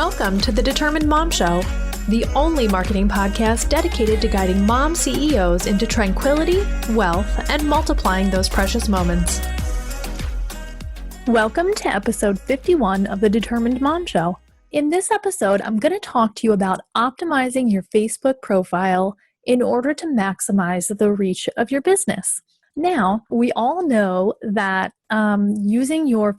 Welcome to the Determined Mom Show, the only marketing podcast dedicated to guiding mom CEOs into tranquility, wealth, and multiplying those precious moments. Welcome to episode 51 of the Determined Mom Show. In this episode, I'm going to talk to you about optimizing your Facebook profile in order to maximize the reach of your business. Now, we all know that using your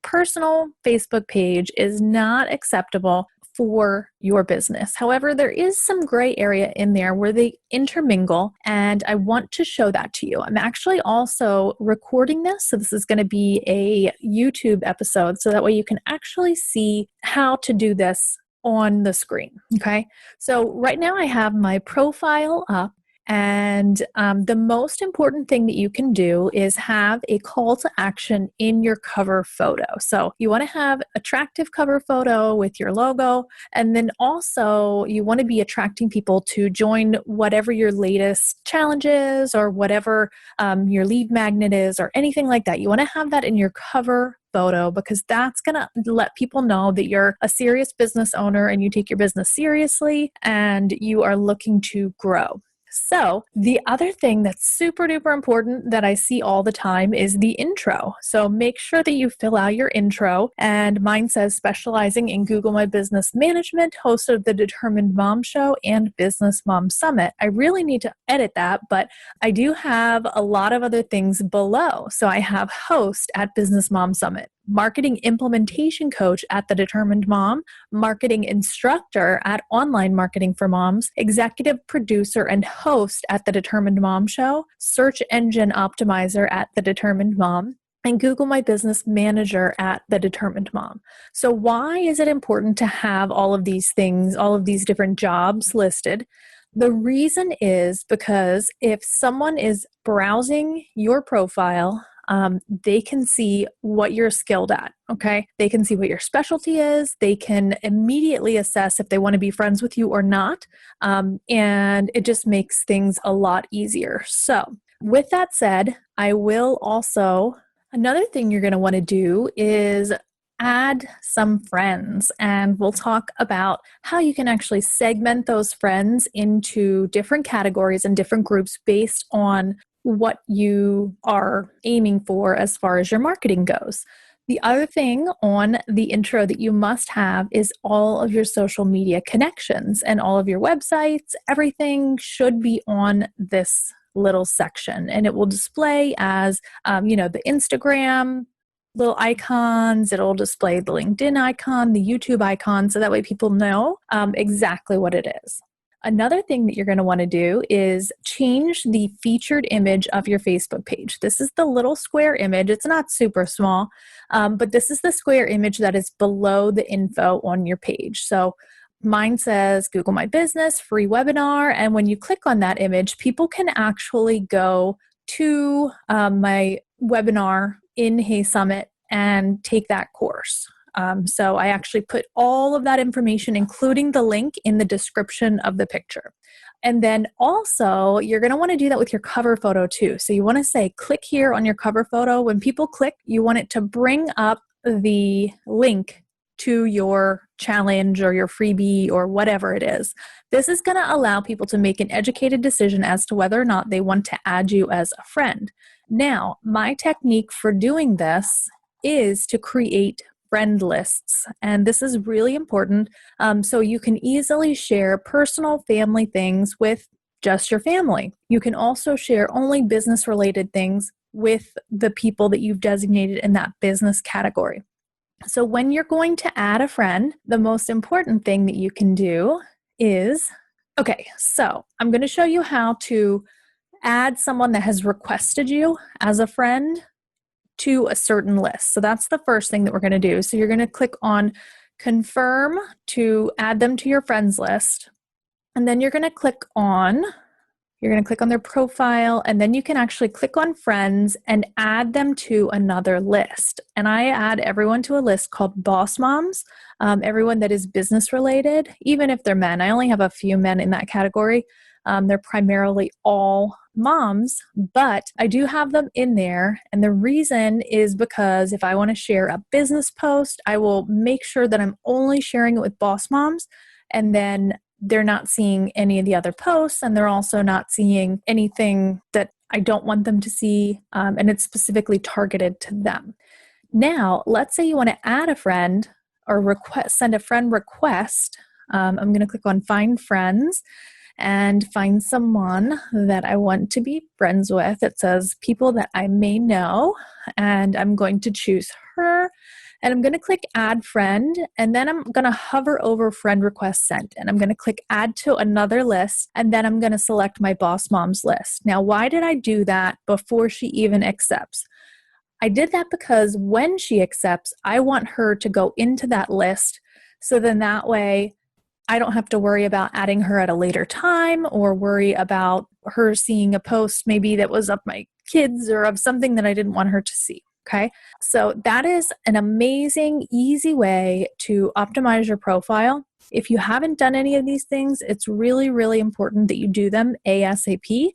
personal Facebook page is not acceptable for your business. However, there is some gray area in there where they intermingle, and I want to show that to you. I'm actually also recording this, so this is going to be a YouTube episode, so that way you can actually see how to do this on the screen, okay? So right now I have my profile up. And the most important thing that you can do is have a call to action in your cover photo. So you want to have attractive cover photo with your logo, and then also you want to be attracting people to join whatever your latest challenge is or whatever your lead magnet is or anything like that. You want to have that in your cover photo because that's going to let people know that you're a serious business owner and you take your business seriously and you are looking to grow. So the other thing that's super duper important that I see all the time is the intro. So make sure that you fill out your intro, and mine says specializing in Google My Business Management, host of the Determined Mom Show and Business Mom Summit. I really need to edit that, but I do have a lot of other things below. So I have host at Business Mom Summit, marketing implementation coach at The Determined Mom, marketing instructor at Online Marketing for Moms, executive producer and host at The Determined Mom Show, search engine optimizer at The Determined Mom, and Google My Business Manager at The Determined Mom. So why is it important to have all of these things, all of these different jobs listed? The reason is because if someone is browsing your profile, they can see what you're skilled at, okay? They can see what your specialty is. They can immediately assess if they want to be friends with you or not. And it just makes things a lot easier. So with that said, another thing you're going to want to do is add some friends, and we'll talk about how you can actually segment those friends into different categories and different groups based on what you are aiming for as far as your marketing goes. The other thing on the intro that you must have is all of your social media connections and all of your websites. Everything should be on this little section, and it will display as, the Instagram little icons. It'll display the LinkedIn icon, the YouTube icon, so that way people know exactly what it is. Another thing that you're going to want to do is change the featured image of your Facebook page. This is the little square image. It's not super small, but this is the square image that is below the info on your page. So mine says Google My Business, free webinar. And when you click on that image, people can actually go to my webinar in Hey Summit and take that course. So I actually put all of that information, including the link, in the description of the picture. And then also, you're going to want to do that with your cover photo too. So you want to say, click here on your cover photo. When people click, you want it to bring up the link to your challenge or your freebie or whatever it is. This is going to allow people to make an educated decision as to whether or not they want to add you as a friend. Now, my technique for doing this is to create friend lists. And this is really important. So you can easily share personal family things with just your family. You can also share only business related things with the people that you've designated in that business category. So when you're going to add a friend, the most important thing that you can do is, so I'm going to show you how to add someone that has requested you as a friend to a certain list. So that's the first thing that we're going to do. So you're going to click on confirm to add them to your friends list. And then you're going to click on their profile, and then you can actually click on friends and add them to another list. And I add everyone to a list called Boss Moms, everyone that is business related, even if they're men. I only have a few men in that category. They're primarily all moms, but I do have them in there. And the reason is because if I want to share a business post, I will make sure that I'm only sharing it with boss moms, and then they're not seeing any of the other posts, and they're also not seeing anything that I don't want them to see, and it's specifically targeted to them. Now, let's say you want to add a friend or send a friend request. I'm going to click on Find Friends and find someone that I want to be friends with. It says people that I may know, and I'm going to choose her. And I'm going to click Add Friend, and then I'm going to hover over Friend Request Sent, and I'm going to click Add to Another List, and then I'm going to select my Boss Moms list. Now, why did I do that before she even accepts? I did that because when she accepts, I want her to go into that list, so then that way I don't have to worry about adding her at a later time or worry about her seeing a post maybe that was of my kids or of something that I didn't want her to see. Okay, so that is an amazing, easy way to optimize your profile. If you haven't done any of these things, it's really, really important that you do them ASAP.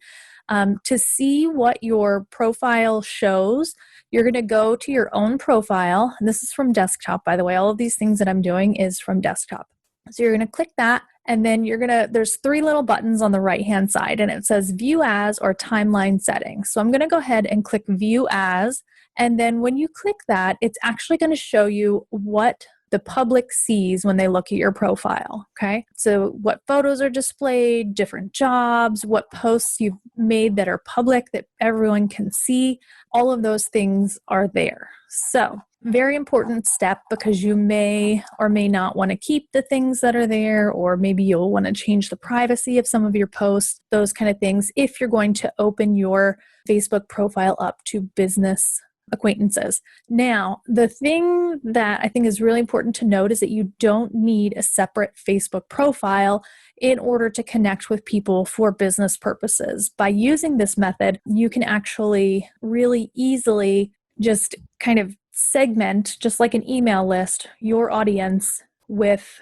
To see what your profile shows, you're going to go to your own profile. And this is from desktop, by the way. All of these things that I'm doing is from desktop. So you're going to click that, and then there's 3 little buttons on the right-hand side, and it says View As or Timeline Settings. So I'm going to go ahead and click View As. And then when you click that, it's actually going to show you what the public sees when they look at your profile, okay? So what photos are displayed, different jobs, what posts you've made that are public that everyone can see, all of those things are there. So very important step, because you may or may not want to keep the things that are there, or maybe you'll want to change the privacy of some of your posts, those kind of things, if you're going to open your Facebook profile up to business acquaintances. Now, the thing that I think is really important to note is that you don't need a separate Facebook profile in order to connect with people for business purposes. By using this method, you can actually really easily just kind of segment, just like an email list, your audience with,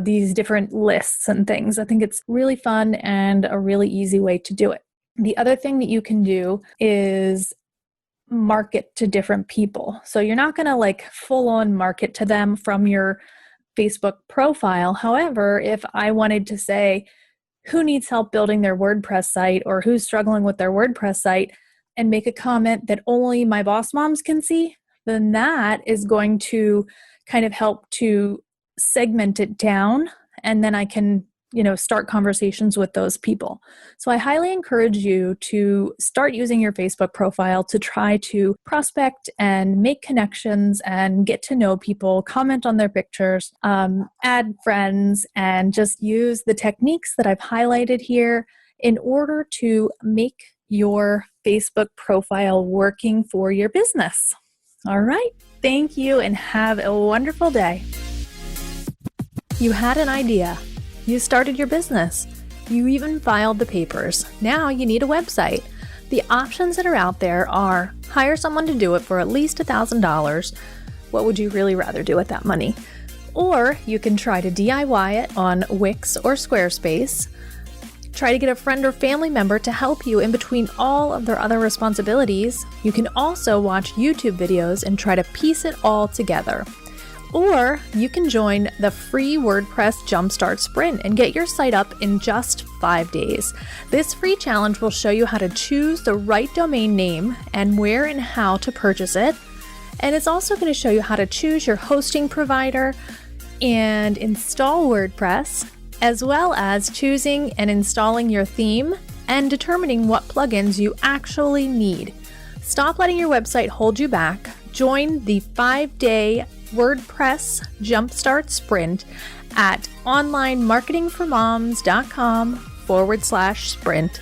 these different lists and things. I think it's really fun and a really easy way to do it. The other thing that you can do is market to different people. So you're not going to full on market to them from your Facebook profile. However, if I wanted to say who needs help building their WordPress site or who's struggling with their WordPress site and make a comment that only my boss moms can see, then that is going to kind of help to segment it down, and then I can start conversations with those people. So I highly encourage you to start using your Facebook profile to try to prospect and make connections and get to know people, comment on their pictures, add friends, and just use the techniques that I've highlighted here in order to make your Facebook profile working for your business. All right. Thank you, and have a wonderful day. You had an idea. You started your business. You even filed the papers. Now you need a website. The options that are out there are hire someone to do it for at least $1,000. What would you really rather do with that money? Or you can try to DIY it on Wix or Squarespace. Try to get a friend or family member to help you in between all of their other responsibilities. You can also watch YouTube videos and try to piece it all together. Or you can join the free WordPress Jumpstart Sprint and get your site up in just 5 days. This free challenge will show you how to choose the right domain name and where and how to purchase it. And it's also going to show you how to choose your hosting provider and install WordPress, as well as choosing and installing your theme and determining what plugins you actually need. Stop letting your website hold you back. Join the 5-day WordPress Jumpstart Sprint at onlinemarketingformoms.com/sprint.